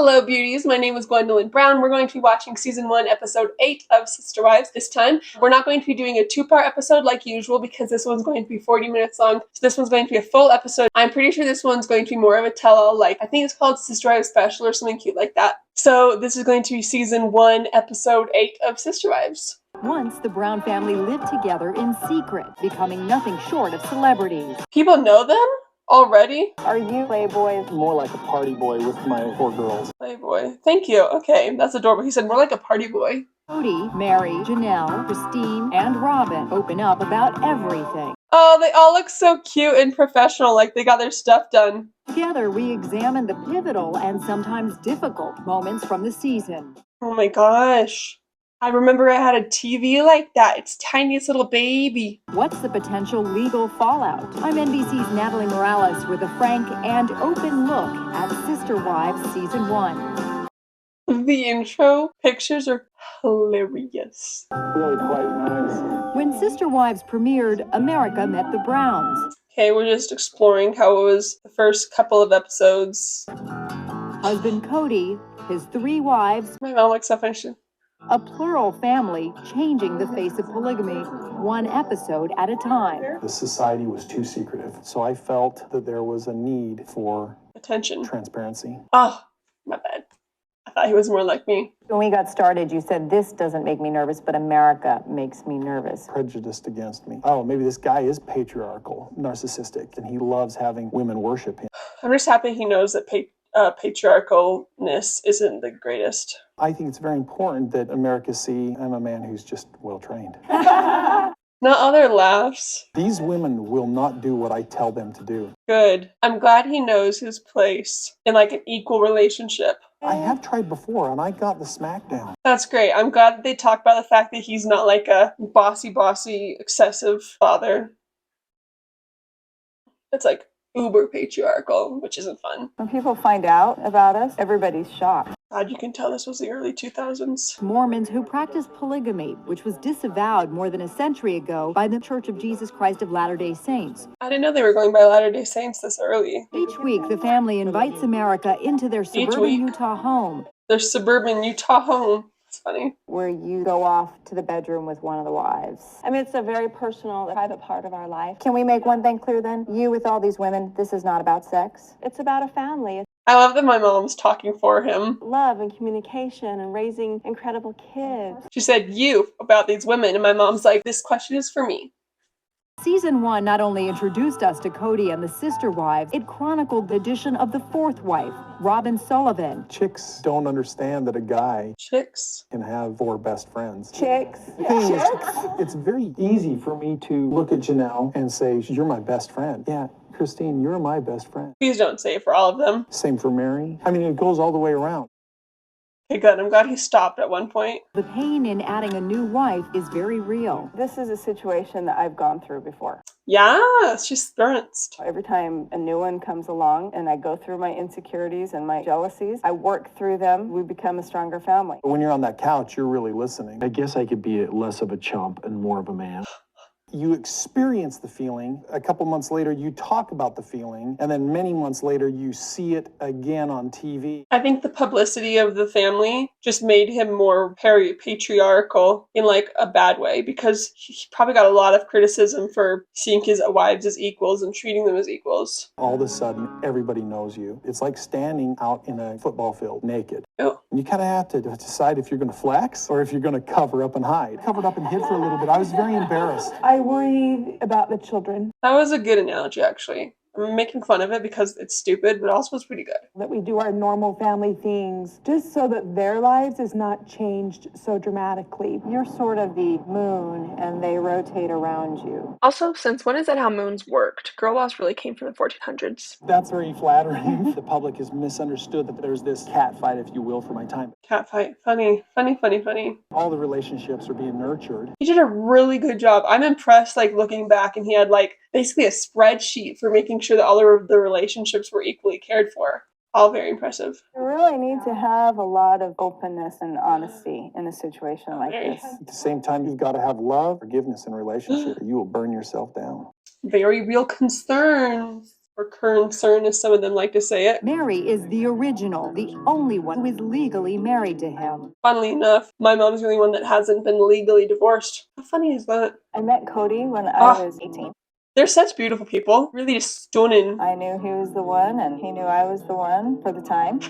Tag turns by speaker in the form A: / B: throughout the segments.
A: Hello beauties, my name is Gwendolyn Brown. We're going to be watching season 1 episode 8 of Sister Wives this time. We're not going to be doing a 2-part episode like usual because this one's going to be 40 minutes long. So this one's going to be a full episode. I'm pretty sure this one's going to be more of a tell-all, like I think it's called Sister Wives Special or something cute like that. So this is going to be season 1 episode 8 of Sister Wives.
B: Once the Brown family lived together in secret, becoming nothing short of celebrities.
A: People know them? Already?
C: Are you Playboy?
D: More like a party boy with my 4 girls.
A: Playboy. Thank you. Okay, that's adorable. He said more like a party boy.
B: Cody, Mary, Janelle, Christine, and Robin open up about everything.
A: Oh, they all look so cute and professional, like they got their stuff done.
B: Together, we examine the pivotal and sometimes difficult moments from the season.
A: Oh my gosh. I remember I had a TV like that. It's tiniest little baby.
B: What's the potential legal fallout? I'm NBC's Natalie Morales with a frank and open look at Sister Wives Season 1.
A: The intro pictures are hilarious.
D: Really quite nice.
B: When Sister Wives premiered, America met the Browns.
A: Okay, we're just exploring how it was the first couple of episodes.
B: Husband Cody, his 3 wives,
A: My mom looks up and she...
B: a plural family changing the face of polygamy, one episode at a time.
D: The society was too secretive, so I felt that there was a need for
A: attention.
D: transparency.
A: Oh, my bad. I thought he was more like me.
C: When we got started, you said, this doesn't make me nervous, but America makes me nervous.
D: Prejudiced against me. Oh, maybe this guy is patriarchal, narcissistic, and he loves having women worship him.
A: I'm just happy he knows that patriarchalness isn't the greatest.
D: I think it's very important that America see I'm a man who's just well-trained.
A: Not other laughs.
D: These women will not do what I tell them to do.
A: Good. I'm glad he knows his place in like an equal relationship.
D: I have tried before, and I got the smackdown.
A: That's great. I'm glad that they talk about the fact that he's not like a bossy, excessive father. It's like uber patriarchal, which isn't fun.
C: When people find out about us, everybody's shocked.
A: God, you can tell this was the early 2000s.
B: Mormons who practice polygamy, which was disavowed more than a century ago by the Church of Jesus Christ of Latter-day Saints.
A: I didn't know they were going by Latter-day Saints this early.
B: Each week, the family invites America into their suburban Utah home.
A: Their suburban Utah home. It's funny.
C: Where you go off to the bedroom with one of the wives. I mean, it's a very personal, private part of our life. Can we make one thing clear then? You with all these women, this is not about sex. It's about a family.
A: I love that my mom's talking for him.
C: Love and communication and raising incredible kids.
A: She said, you, about these women, and my mom's like, this question is for me.
B: Season 1 not only introduced us to Cody and the Sister Wives, it chronicled the addition of the 4th wife, Robin Sullivan.
D: Chicks don't understand that a guy can have 4 best friends.
C: Chicks.
D: The thing is, it's very easy for me to look at Janelle and say, you're my best friend. Yeah, Christine, you're my best friend.
A: Please don't say it for all of them.
D: Same for Mary. I mean, it goes all the way around.
A: Okay, good. I'm glad he stopped at one point.
B: The pain in adding a new wife is very real.
C: This is a situation that I've gone through before.
A: Yeah, she's experienced.
C: Every time a new one comes along and I go through my insecurities and my jealousies, I work through them, we become a stronger family.
D: But when you're on that couch, you're really listening. I guess I could be less of a chump and more of a man. You experience the feeling. A couple months later, you talk about the feeling. And then many months later, you see it again on TV.
A: I think the publicity of the family just made him more patriarchal in like a bad way because he probably got a lot of criticism for seeing his wives as equals and treating them as equals.
D: All of a sudden, everybody knows you. It's like standing out in a football field naked.
A: Oh.
D: And you kind of have to decide if you're going to flex or if you're going to cover up and hide. Covered up and hid for a little bit. I was very embarrassed.
C: I worried about the children.
A: That was a good analogy, actually. I'm making fun of it because it's stupid, but also it's pretty good.
E: That we do our normal family things just so that their lives is not changed so dramatically.
C: You're sort of the moon and they rotate around you.
F: Also, since when is that how moons worked? Girl boss really came from the 1400s.
D: That's very flattering. The public has misunderstood that there's this cat fight, if you will, for my time.
A: Cat fight. Funny.
D: All the relationships are being nurtured.
A: He did a really good job. I'm impressed, like, looking back, and he had, like, basically a spreadsheet for making sure that all of the relationships were equally cared for. All very impressive.
C: You really need to have a lot of openness and honesty in a situation like this.
D: At the same time, you've got to have love, forgiveness in a relationship, or you will burn yourself down.
A: Very real concerns. or concern, as some of them like to say it.
B: Mary is the original, the only one who is legally married to him.
A: Funnily enough, my mom's the only one that hasn't been legally divorced. How funny is that?
C: I met Cody when I was 18.
A: They're such beautiful people. Really just stunning.
C: I knew he was the one, and he knew I was the one for the time.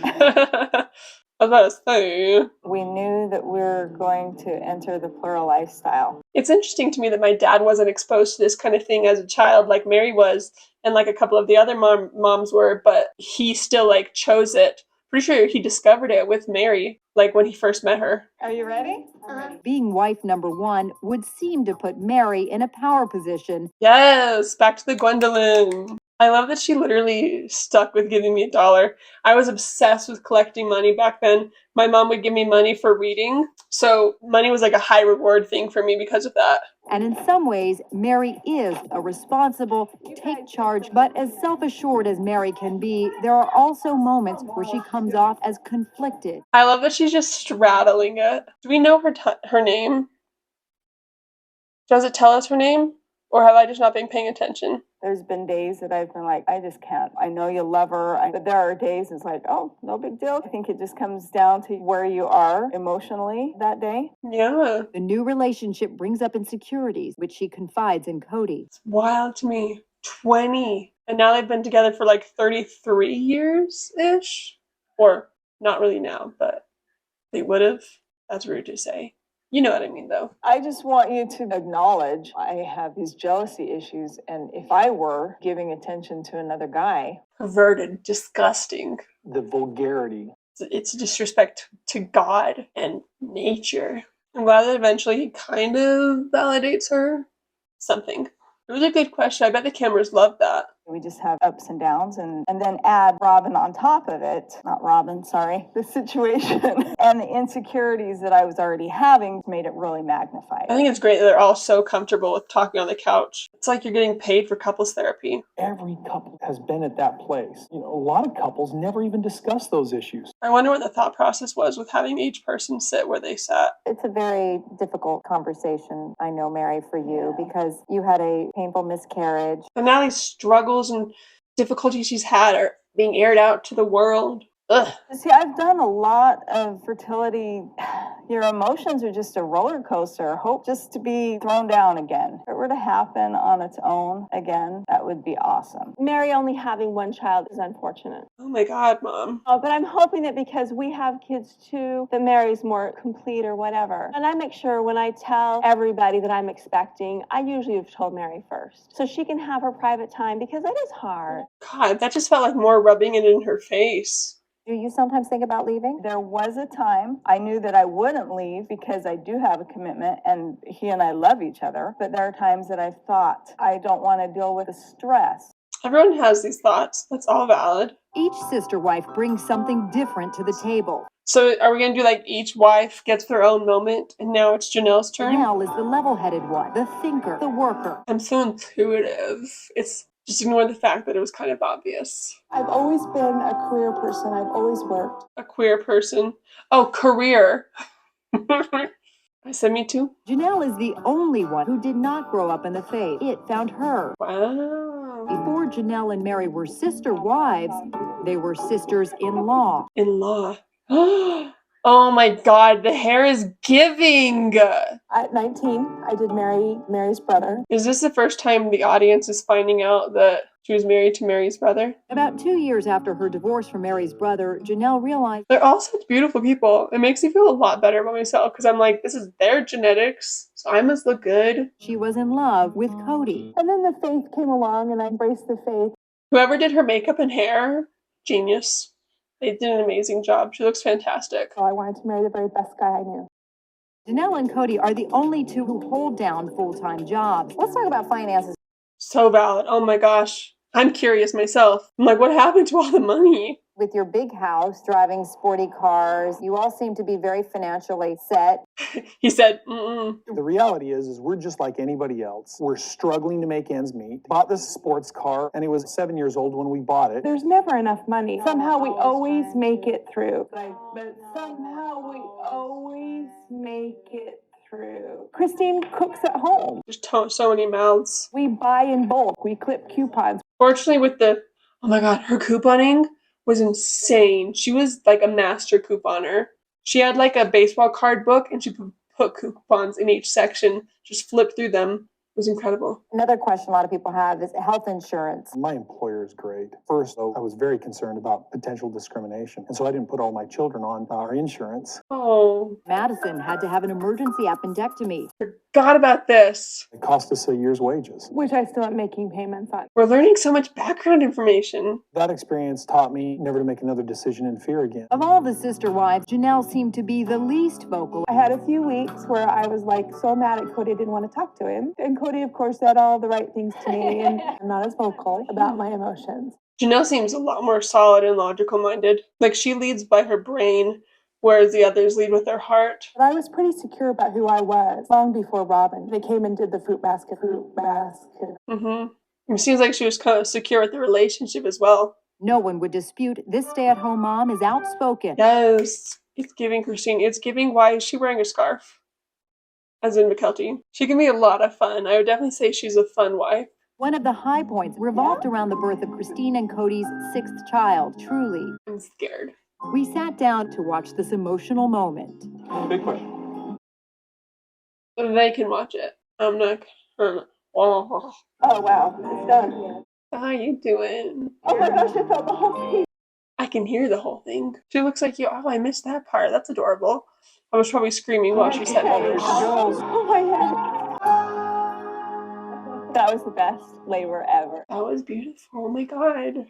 A: I was about to say.
C: We knew that we were going to enter the plural lifestyle.
A: It's interesting to me that my dad wasn't exposed to this kind of thing as a child like Mary was, and like a couple of the other moms were, but he still like chose it. Pretty sure he discovered it with Mary, like when he first met her.
C: Are you ready?
B: Being wife number one would seem to put Mary in a power position.
A: Yes, back to the Gwendolyn. I love that she literally stuck with giving me $1. I was obsessed with collecting money back then. My mom would give me money for reading, so money was like a high reward thing for me because of that.
B: And in some ways, Mary is a responsible, take charge, but as self-assured as Mary can be, there are also moments where she comes off as conflicted.
A: I love that she's just straddling it. Do we know her name? Does it tell us her name? Or have I just not been paying attention?
C: There's been days that I've been like, I just can't. I know you love her, but there are days it's like, oh, no big deal. I think it just comes down to where you are emotionally that day.
A: Yeah.
B: The new relationship brings up insecurities, which she confides in Cody.
A: It's wild to me. 20. And now they've been together for like 33 years-ish. Or not really now, but they would have. That's rude to say. You know what I mean, though.
C: I just want you to acknowledge I have these jealousy issues, and if I were giving attention to another guy...
A: Perverted, disgusting.
D: The vulgarity.
A: It's disrespect to God and nature. I'm glad that eventually he kind of validates her. Something. It was a good question. I bet the cameras loved that.
C: We just have ups and downs, and then add Robin on top of it. Not Robin, sorry. The situation and the insecurities that I was already having made it really magnified.
A: I think it's great that they're all so comfortable with talking on the couch. It's like you're getting paid for couples therapy.
D: Every couple has been at that place. You know, a lot of couples never even discuss those issues.
A: I wonder what the thought process was with having each person sit where they sat.
C: It's a very difficult conversation, I know, Mary, for you, because you had a painful miscarriage.
A: And now these struggles and difficulties she's had are being aired out to the world. Ugh.
C: See, I've done a lot of fertility. Your emotions are just a roller coaster. Hope just to be thrown down again. If it were to happen on its own again, that would be awesome.
G: Mary only having one child is unfortunate.
A: Oh my God, Mom.
G: But I'm hoping that because we have kids too, that Mary's more complete or whatever. And I make sure when I tell everybody that I'm expecting, I usually have told Mary first. So she can have her private time, because it is hard.
A: God, that just felt like more rubbing it in her face.
C: Do you sometimes think about leaving? There was a time I knew that I wouldn't leave because I do have a commitment and he and I love each other. But there are times that I've thought I don't want to deal with the stress.
A: Everyone has these thoughts. That's all valid.
B: Each sister wife brings something different to the table.
A: So are we going to do like each wife gets their own moment and now it's Janelle's turn?
B: Janelle is the level-headed one, the thinker, the worker.
A: I'm so intuitive. It's just ignore the fact that it was kind of obvious.
E: I've always been a career person. I've always worked.
A: A queer person. Oh, career. I said me too.
B: Janelle is the only one who did not grow up in the faith. It found her.
A: Wow.
B: Before Janelle and Mary were sister wives, they were sisters-in-law.
A: In-law. Oh my God, the hair is giving.
E: At 19, I did marry Mary's brother.
A: Is this the first time the audience is finding out that she was married to Mary's brother?
B: About 2 years after her divorce from Mary's brother, Janelle realized
A: They're all such beautiful people. It makes me feel a lot better about myself because I'm like, this is their genetics, so I must look good.
B: she was in love with Cody.
E: And then the faith came along and I embraced the faith.
A: Whoever did her makeup and hair, genius. They did an amazing job. She looks fantastic.
E: So I wanted to marry the very best guy I knew.
B: Janelle and Cody are the only two who hold down full-time jobs.
C: Let's talk about finances.
A: So valid. Oh my gosh. I'm curious myself. I'm like, what happened to all the money?
C: With your big house, driving sporty cars, you all seem to be very financially set.
A: He said, mm-mm.
D: The reality is we're just like anybody else. We're struggling to make ends meet. Bought this sports car, and it was 7 years old when we bought it.
E: There's never enough money. Somehow we always make it through. But somehow we always make it through. Christine cooks at home.
A: There's so many mouths.
E: We buy in bulk. We clip coupons.
A: Fortunately, with the Oh my god, her couponing was insane. She was like a master couponer. She had like a baseball card book and she put coupons in each section, just flip through them. It was incredible.
B: Another question a lot of people have is health insurance.
D: My employer is great. First, though, I was very concerned about potential discrimination, and so I didn't put all my children on our insurance.
A: Oh,
B: Madison had to have an emergency appendectomy.
A: forgot about this.
D: It cost us a year's wages.
E: Which I still am making payments on.
A: We're learning so much background information.
D: That experience taught me never to make another decision in fear again.
B: Of all the sister wives, Janelle seemed to be the least vocal.
E: I had a few weeks where I was like so mad at Cody, I didn't want to talk to him. And Cody, of course, said all the right things to me, and I'm not as vocal about my emotions.
A: Janelle seems a lot more solid and logical minded. Like she leads by her brain, whereas the others lead with their heart.
E: But I was pretty secure about who I was long before Robin. They came and did the fruit basket.
A: It seems like she was kind of secure with the relationship as well.
B: No one would dispute this stay-at-home mom is outspoken.
A: Yes, it's giving Christine. It's giving, why is she wearing a scarf? As in McKelty. She can be a lot of fun. I would definitely say she's a fun wife.
B: One of the high points revolved around the birth of Christine and Cody's sixth child, Truly.
A: I'm scared.
B: We sat down to watch this emotional moment.
D: Big question.
A: They can watch it. I'm not. Oh,
E: Oh, wow. It's done.
A: how you doing?
E: Oh my gosh, I felt the whole thing.
A: I can hear the whole thing. She looks like you. Oh, I missed that part. That's adorable. I was probably screaming while she said that.
E: Oh my god. That was the best labor ever.
A: That was beautiful. Oh my god.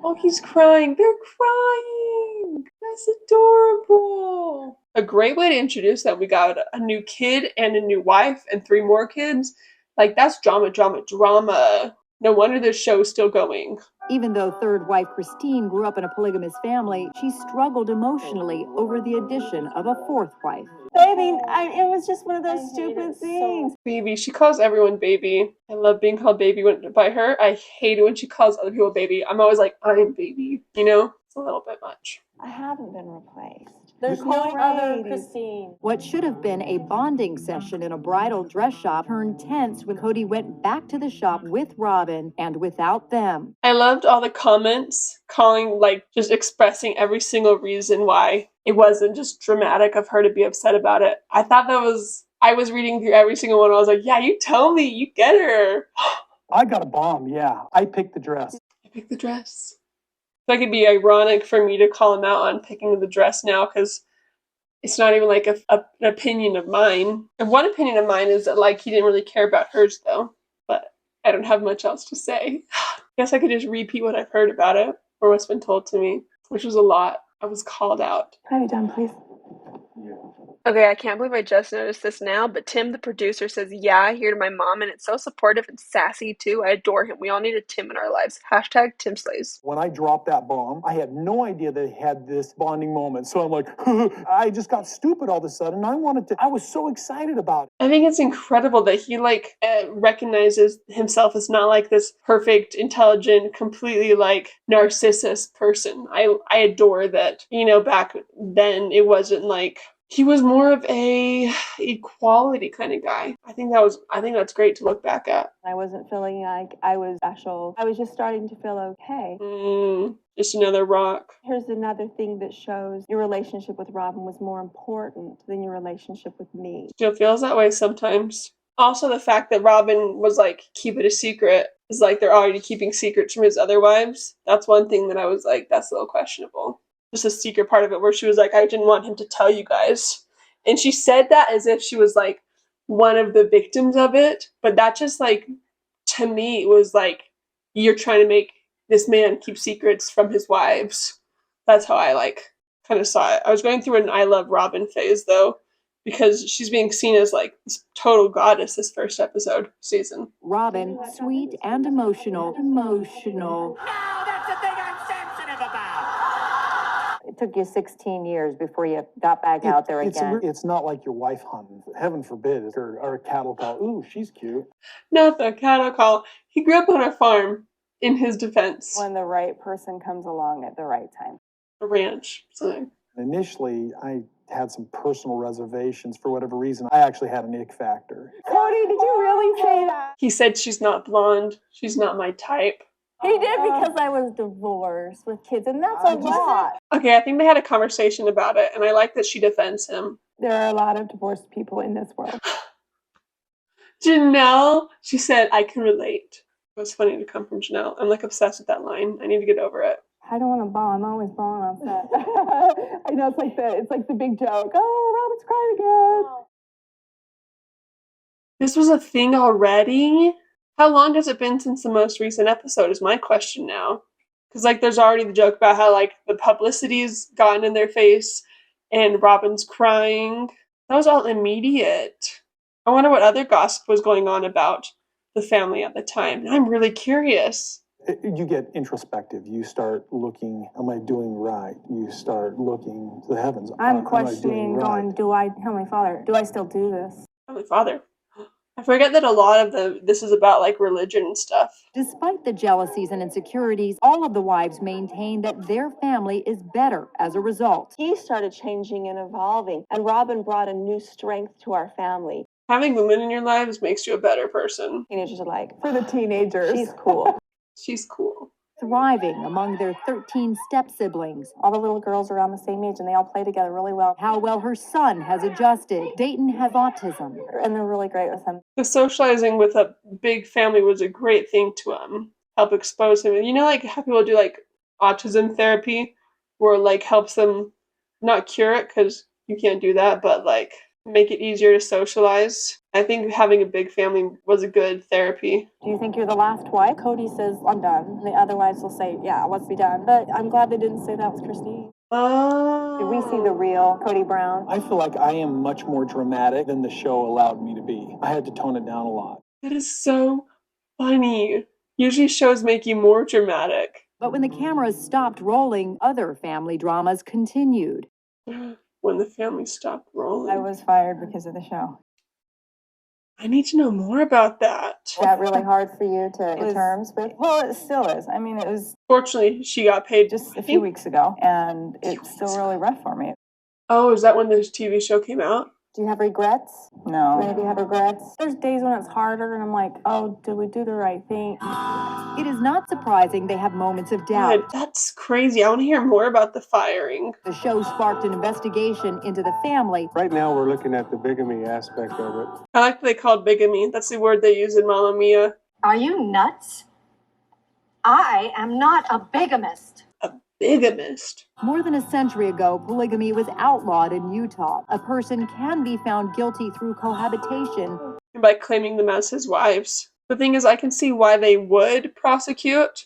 A: Oh, he's crying. They're crying. That's adorable. A great way to introduce them. We got a new kid and a new wife and 3 more kids. Like, that's drama, drama, drama. No wonder this show's still going.
B: Even though third wife Christine grew up in a polygamous family, she struggled emotionally over the addition of a fourth wife.
G: Baby, it was just one of those stupid things.
A: Baby. She calls everyone baby. I love being called baby by her. I hate it when she calls other people baby. I'm always like, I'm baby. You know? It's a little bit much.
G: I haven't been replaced.
E: There's no other Christine.
B: What should have been a bonding session in a bridal dress shop turned tense when Cody went back to the shop with Robin and without them.
A: I loved all the comments calling, like, just expressing every single reason why it wasn't just dramatic of her to be upset about it. I thought I was reading through every single one. I was like, yeah, you tell me, you get her.
D: I got a bomb, yeah. I picked the dress.
A: I picked the dress. So it could be ironic for me to call him out on picking the dress now, because it's not even like an opinion of mine. And one opinion of mine is that, like, he didn't really care about hers, though. But I don't have much else to say. I guess I could just repeat what I've heard about it, or what's been told to me, which was a lot. I was called out.
E: Can I be done, please?
F: Okay, I can't believe I just noticed this now, but Tim, the producer, says, yeah, here to my mom, and it's so supportive and sassy, too. I adore him. We all need a Tim in our lives. Hashtag Tim Slays.
D: When I dropped that bomb, I had no idea they had this bonding moment. So I'm like, I just got stupid all of a sudden. I was so excited about it.
A: I think it's incredible that he, like, recognizes himself as not, like, this perfect, intelligent, completely, like, narcissist person. I adore that, you know, back then it wasn't, like, he was more of a equality kind of guy. I think that's great to look back at.
G: I wasn't feeling like I was special. I was just starting to feel okay.
A: Just another rock.
G: Here's another thing that shows your relationship with Robin was more important than your relationship with me.
A: Still feels that way sometimes. Also, the fact that Robin was like, keep it a secret, is like they're already keeping secrets from his other wives. That's one thing that I was like, that's a little questionable. Just a secret part of it where she was like, I didn't want him to tell you guys. And she said that as if she was like one of the victims of it. But that just, like, to me, it was like, you're trying to make this man keep secrets from his wives. That's how I, like, kind of saw it. I was going through an I Love Robin phase, though, because she's being seen as, like, this total goddess this first season.
B: Robin, sweet and emotional.
H: Now that's the thing I'm sensitive about.
B: It took you 16 years before you got back out there again.
D: It's not like your wife hunting. Heaven forbid, or a cattle call. Ooh, she's cute.
A: Not the cattle call. He grew up on a farm, in his defense.
C: When the right person comes along at the right time.
A: A ranch. So.
D: Initially, I had some personal reservations for whatever reason. I actually had an ick factor.
E: Cody, did you really say that?
A: He said she's not blonde. She's not my type.
G: He did because I was divorced with kids, and that's a lot.
A: Okay, I think they had a conversation about it, and I like that she defends him.
E: There are a lot of divorced people in this world.
A: Janelle, she said, I can relate. It was funny to come from Janelle. I'm like obsessed with that line. I need to get over it.
E: I don't want to bawl. I'm always bawling on set. I know it's like the big joke. Oh, Robin's crying again.
A: This was a thing already? How long has it been since the most recent episode is my question now. Because, like, there's already the joke about how, like, the publicity's gotten in their face and Robin's crying. That was all immediate. I wonder what other gossip was going on about the family at the time. I'm really curious.
D: You get introspective. You start looking, am I doing right? You start looking to the heavens.
E: I'm questioning, Heavenly Father, do I still do this?
A: Heavenly Father. I forget that a lot of this is about, like, religion and stuff.
B: Despite the jealousies and insecurities, all of the wives maintain that their family is better as a result.
G: He started changing and evolving, and Robin brought a new strength to our family.
A: Having women in your lives makes you a better person.
G: Teenagers are like,
E: For the teenagers.
G: she's cool.
A: She's cool.
B: Thriving among their 13 step-siblings.
G: All the little girls are around the same age, and they all play together really well.
B: How well her son has adjusted. Dayton has autism.
G: And they're really great with him.
A: The socializing with a big family was a great thing to help expose him. And you know, like, how people do, like, autism therapy, where, like, helps them not cure it, because you can't do that, but, like, make it easier to socialize. I think having a big family was a good therapy.
G: Do you think you're the last wife? Cody says, I'm done. The other wives will say, yeah, let's be done. But I'm glad they didn't say that was Christine.
A: Oh.
G: Did we see the real Cody Brown?
D: I feel like I am much more dramatic than the show allowed me to be. I had to tone it down a lot.
A: That is so funny. Usually shows make you more dramatic.
B: But when the cameras stopped rolling, other family dramas continued.
A: When the family stopped rolling.
C: I was fired because of the show.
A: I need to know more about that.
C: Is that really hard for you to get terms with? Well, it still is. I mean, it was
A: Fortunately, she got paid
C: just a few weeks ago, and it's still really rough for me.
A: Oh, is that when this TV show came out?
G: Do you have regrets?
C: No.
G: Maybe you have regrets? There's days when it's harder, and I'm like, oh, did we do the right thing?
B: It is not surprising they have moments of doubt.
A: God, that's crazy. I want to hear more about the firing.
B: The show sparked an investigation into the family.
I: Right now, we're looking at the bigamy aspect of it.
A: I like that they called bigamy. That's the word they use in Mamma Mia.
J: Are you nuts? I am not a bigamist.
A: A bigamist.
B: More than a century ago, polygamy was outlawed in Utah. A person can be found guilty through cohabitation.
A: By claiming them as his wives. The thing is, I can see why they would prosecute,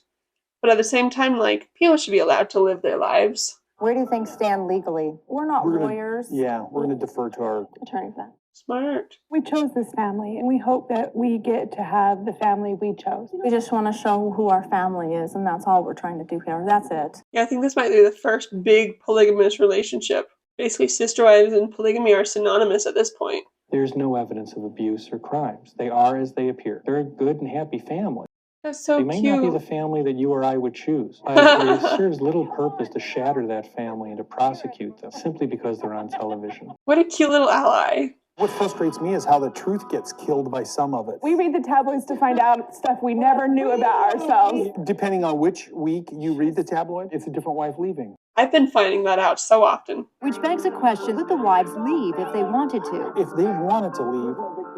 A: but at the same time, like, people should be allowed to live their lives.
C: Where do you think stand legally?
G: We're not lawyers.
D: We're going to defer to our
G: Attorney for that.
A: Smart.
E: We chose this family, and we hope that we get to have the family we chose.
G: We just want to show who our family is, and that's all we're trying to do here. That's it.
A: Yeah, I think this might be the first big polygamous relationship. Basically, sister wives and polygamy are synonymous at this point.
I: There's no evidence of abuse or crimes. They are as they appear. They're a good and happy family.
A: That's so
I: They may
A: cute.
I: not be the family that you or I would choose, but it serves little purpose to shatter that family and to prosecute them simply because they're on television.
A: What a cute little ally.
D: What frustrates me is how the truth gets killed by some of it.
E: We read the tabloids to find out stuff we never knew about ourselves.
D: Depending on which week you read the tabloid, it's a different wife leaving.
A: I've been finding that out so often.
B: Which begs a question, would the wives leave if they wanted to?
D: If they wanted to leave,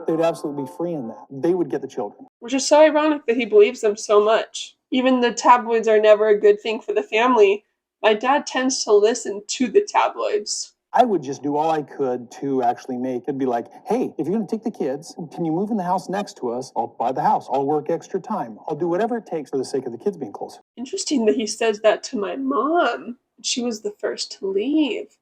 D: they'd absolutely be free in that. They would get the children.
A: Which is so ironic that he believes them so much. Even the tabloids are never a good thing for the family. My dad tends to listen to the tabloids.
D: I would just do all I could to actually make it be like, hey, if you're going to take the kids, can you move in the house next to us? I'll buy the house. I'll work extra time. I'll do whatever it takes for the sake of the kids being closer.
A: Interesting that he says that to my mom. She was the first to leave.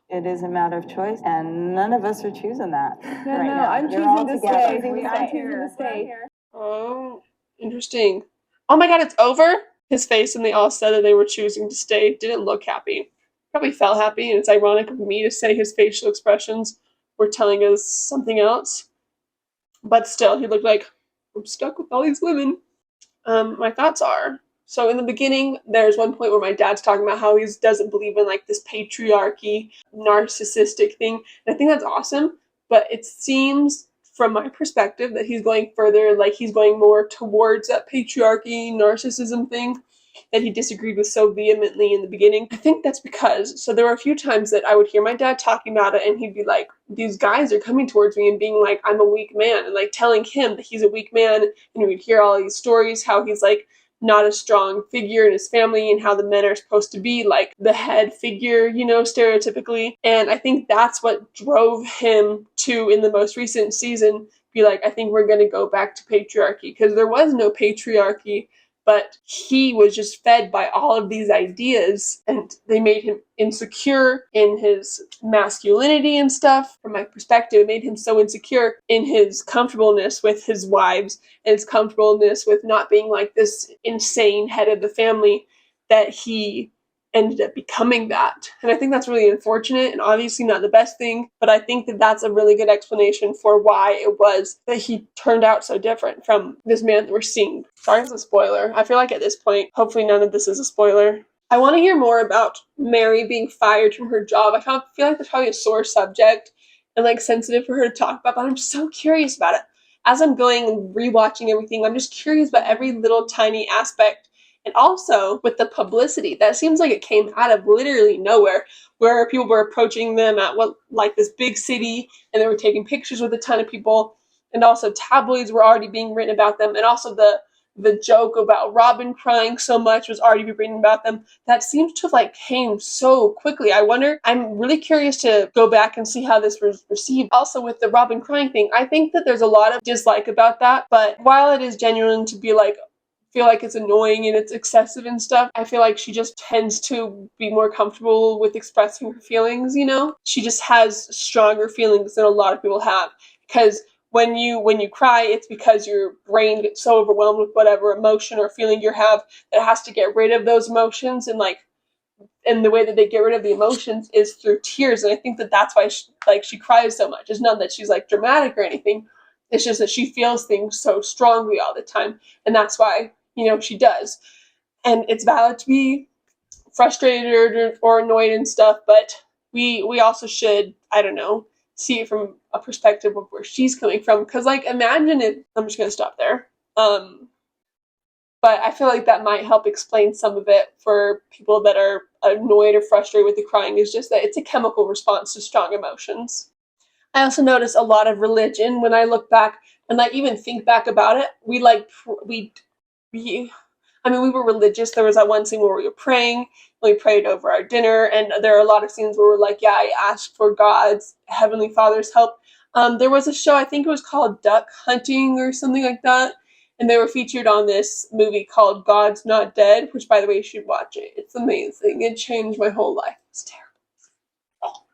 C: It is a matter of choice, and none of us are choosing that right now.
E: I'm
C: You're all
E: choosing to
C: together.
E: stay. I'm choosing to stay.
A: Oh, interesting. Oh my god, it's over? His face, and they all said that they were choosing to stay, didn't look happy. Probably felt happy, and it's ironic of me to say his facial expressions were telling us something else. But still, he looked like, I'm stuck with all these women. My thoughts are, so in the beginning, there's one point where my dad's talking about how he doesn't believe in, like, this patriarchy, narcissistic thing. And I think that's awesome, but it seems from my perspective, that he's going further, like he's going more towards that patriarchy, narcissism thing that he disagreed with so vehemently in the beginning. I think that's because, so there were a few times that I would hear my dad talking about it, and he'd be like, these guys are coming towards me and being like, I'm a weak man, and like telling him that he's a weak man, and we'd hear all these stories, how he's like not a strong figure in his family, and how the men are supposed to be like the head figure, you know, stereotypically. And I think that's what drove him to, in the most recent season, be like, I think we're going to go back to patriarchy, because there was no patriarchy, but he was just fed by all of these ideas, and they made him insecure in his masculinity and stuff. From my perspective, it made him so insecure in his comfortableness with his wives and his comfortableness with not being like this insane head of the family, that he ended up becoming that. And I think that's really unfortunate and obviously not the best thing, but I think that that's a really good explanation for why it was that he turned out so different from this man that we're seeing. Sorry, it's a spoiler. I feel like at this point, hopefully none of this is a spoiler. I want to hear more about Mary being fired from her job. I feel like that's probably a sore subject and like sensitive for her to talk about, but I'm just so curious about it. As I'm going and rewatching everything, I'm just curious about every little tiny aspect. And also with the publicity, that seems like it came out of literally nowhere, where people were approaching them at this big city, and they were taking pictures with a ton of people, and also tabloids were already being written about them, and also the joke about Robin crying so much was already being written about them. That seems to have like came so quickly. I'm really curious to go back and see how this was received. Also with the Robin crying thing, I think that there's a lot of dislike about that, but while it is genuine to be like, feel like it's annoying and it's excessive and stuff, I feel like she just tends to be more comfortable with expressing her feelings, you know? She just has stronger feelings than a lot of people have. Because when you cry, it's because your brain gets so overwhelmed with whatever emotion or feeling you have that it has to get rid of those emotions, and the way that they get rid of the emotions is through tears. And I think that that's why she cries so much. It's not that she's like dramatic or anything. It's just that she feels things so strongly all the time, and that's why, you know, she does. And it's valid to be frustrated or annoyed and stuff, but we also should, I don't know, see it from a perspective of where she's coming from. Because, like, imagine if, I'm just going to stop there. But I feel like that might help explain some of it for people that are annoyed or frustrated with the crying, is just that it's a chemical response to strong emotions. I also notice a lot of religion when I look back and like even think back about it. We were religious. There was that one scene where we were praying. We prayed over our dinner, and there are a lot of scenes where we're like, yeah, I asked for God's, Heavenly Father's help. There was a show, I think it was called Duck Hunting or something like that, and they were featured on this movie called God's Not Dead, which, by the way, you should watch it. It's amazing. It changed my whole life. It's terrible.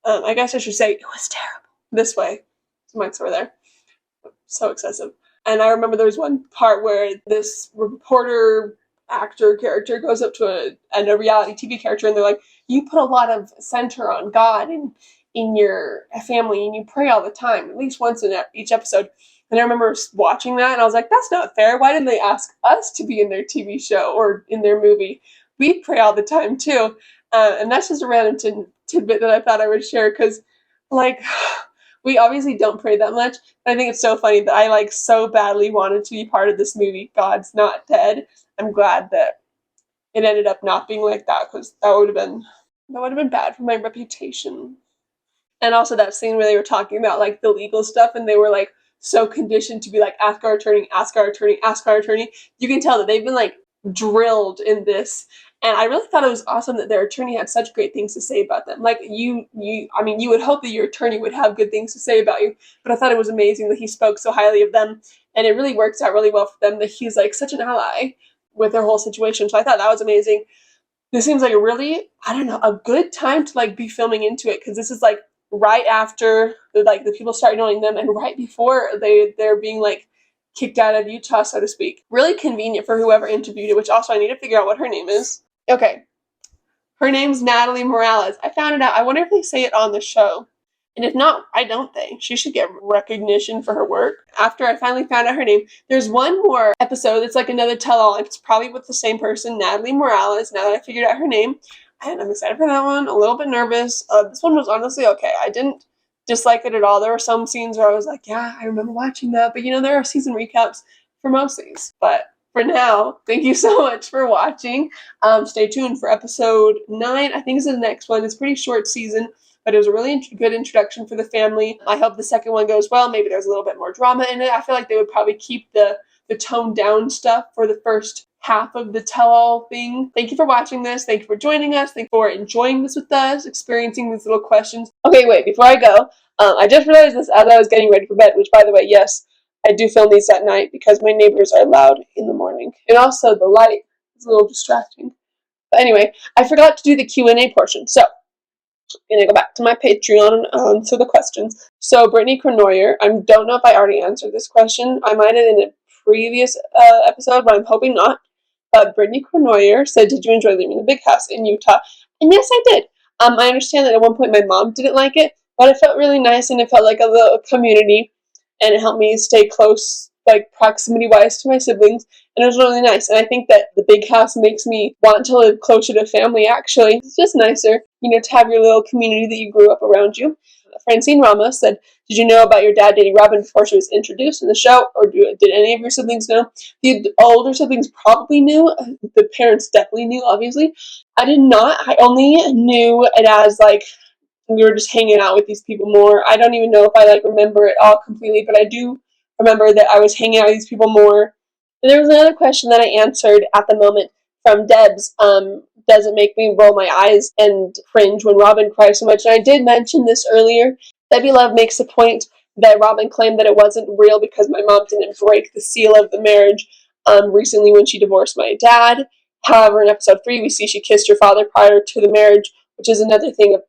A: I guess I should say it was terrible. This way. Mike's over there. So excessive. And I remember there was one part where this reporter actor character goes up to a reality TV character, and they're like, you put a lot of center on God in your family, and you pray all the time, at least once in each episode. And I remember watching that, and I was like, that's not fair. Why didn't they ask us to be in their TV show or in their movie? We pray all the time, too. And that's just a random tidbit that I thought I would share, because, like, we obviously don't pray that much. But I think it's so funny that I, like, so badly wanted to be part of this movie, God's Not Dead. I'm glad that it ended up not being like that, because that would have been bad for my reputation. And also that scene where they were talking about, like, the legal stuff, and they were, like, so conditioned to be like, ask our attorney, ask our attorney, ask our attorney. You can tell that they've been, like, drilled in this. And I really thought it was awesome that their attorney had such great things to say about them. Like, you would hope that your attorney would have good things to say about you, but I thought it was amazing that he spoke so highly of them, and it really works out really well for them that he's, like, such an ally with their whole situation. So I thought that was amazing. This seems like a really, I don't know, a good time to, like, be filming into it, because this is, like, right after, the people start knowing them, and right before they're being, like, kicked out of Utah, so to speak. Really convenient for whoever interviewed it, which also I need to figure out what her name is. Okay. Her name's Natalie Morales. I found it out. I wonder if they say it on the show. And if not, I don't think. She should get recognition for her work. After I finally found out her name, there's one more episode that's like another tell-all. It's probably with the same person, Natalie Morales, now that I figured out her name. And I'm excited for that one. A little bit nervous. This one was honestly okay. I didn't dislike it at all. There were some scenes where I was like, yeah, I remember watching that. But there are season recaps for most things. But for now, thank you so much for watching. Stay tuned for episode 9. I think is the next one. It's a pretty short season, but it was a really good introduction for the family. I hope the second one goes well. Maybe there's a little bit more drama in it. I feel like they would probably keep the toned down stuff for the first half of the tell-all thing. Thank you for watching this. Thank you for joining us. Thank you for enjoying this with us, experiencing these little questions. Okay, wait, before I go, I just realized this as I was getting ready for bed, which, by the way, yes, I do film these at night because my neighbors are loud in the morning. And also the light is a little distracting. But anyway, I forgot to do the Q&A portion. So I'm going to go back to my Patreon and answer the questions. So Brittany Cronoyer, I don't know if I already answered this question. I might have in a previous episode, but I'm hoping not. But Brittany Cronoyer said, did you enjoy living in the big house in Utah? And yes, I did. I understand that at one point my mom didn't like it, but it felt really nice and it felt like a little community, and it helped me stay close, like proximity-wise, to my siblings, and it was really nice. And I think that the big house makes me want to live closer to family, actually. It's just nicer, to have your little community that you grew up around you. Francine Ramos said, did you know about your dad dating Robin before she was introduced in the show, or did any of your siblings know? The older siblings probably knew. The parents definitely knew, obviously. I did not. I only knew it as, we were just hanging out with these people more. I don't even know if I, remember it all completely, but I do remember that I was hanging out with these people more. And there was another question that I answered at the moment from Debs. Does it make me roll my eyes and cringe when Robin cries so much? And I did mention this earlier. Debbie Love makes a point that Robin claimed that it wasn't real because my mom didn't break the seal of the marriage recently when she divorced my dad. However, in episode 3, we see she kissed her father prior to the marriage, which is another thing of,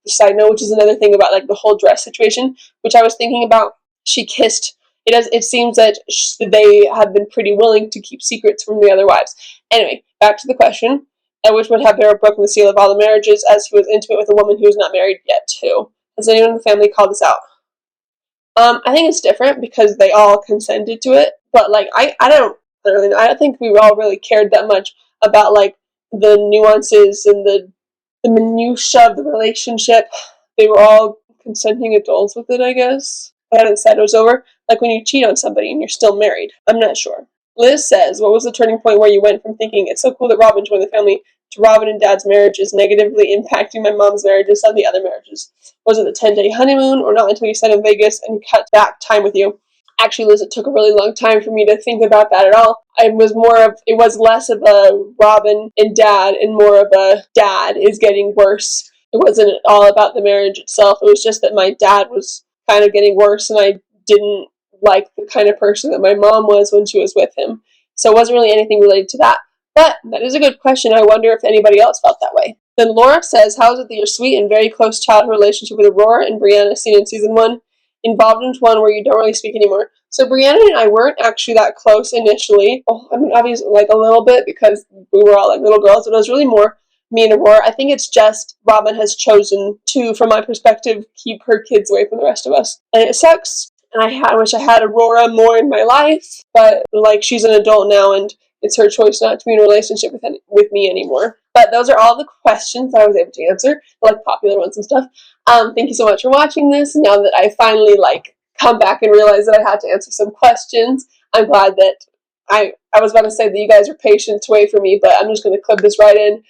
A: side note, which is another thing about, the whole dress situation, which I was thinking about. She kissed. It seems that they have been pretty willing to keep secrets from the other wives. Anyway, back to the question. Which would have Barrett broken the seal of all the marriages as he was intimate with a woman who was not married yet too? Has anyone in the family called this out? I think it's different because they all consented to it, but I don't really know. I don't think we all really cared that much about the nuances and the minutia of the relationship. They were all consenting adults with it, I guess. I hadn't said it was over. Like when you cheat on somebody and you're still married. I'm not sure. Liz says, what was the turning point where you went from thinking it's so cool that Robin joined the family to Robin and Dad's marriage is negatively impacting my mom's marriages and the other marriages? Was it the 10-day honeymoon or not until you said in Vegas and cut back time with you? Actually, Liz, it took a really long time for me to think about that at all. It was less of a Robin and Dad and more of a dad is getting worse. It wasn't all about the marriage itself. It was just that my dad was kind of getting worse and I didn't like the kind of person that my mom was when she was with him. So it wasn't really anything related to that. But that is a good question. I wonder if anybody else felt that way. Then Laura says, how is it that your sweet and very close childhood relationship with Aurora and Brianna seen in season 1 involved into one where you don't really speak anymore? So Brianna and I weren't actually that close initially. Well, I mean, obviously, a little bit because we were all little girls, but it was really more me and Aurora. I think it's just Robin has chosen to, from my perspective, keep her kids away from the rest of us. And it sucks. And I wish I had Aurora more in my life, but she's an adult now and it's her choice not to be in a relationship with me anymore. But those are all the questions that I was able to answer, popular ones and stuff. Thank you so much for watching this. Now that I finally come back and realize that I had to answer some questions, I'm glad that I was about to say that you guys are patient to wait for me, but I'm just going to clip this right in.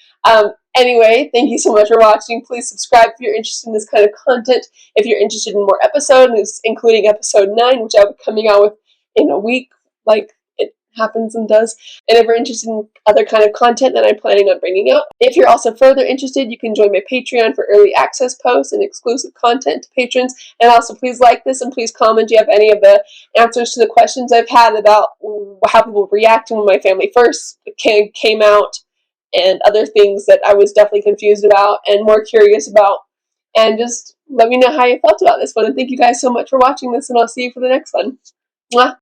A: Anyway, thank you so much for watching. Please subscribe if you're interested in this kind of content. If you're interested in more episodes, including episode 9, which I'll be coming out with in a week, like it happens and does. And if you're interested in other kind of content that I'm planning on bringing out. If you're also further interested, you can join my Patreon for early access posts and exclusive content to patrons. And also, please like this and please comment. Do you have any of the answers to the questions I've had about how people reacted when my family first came out? And other things that I was definitely confused about and more curious about. And just let me know how you felt about this one. And thank you guys so much for watching this, and I'll see you for the next one. Mwah!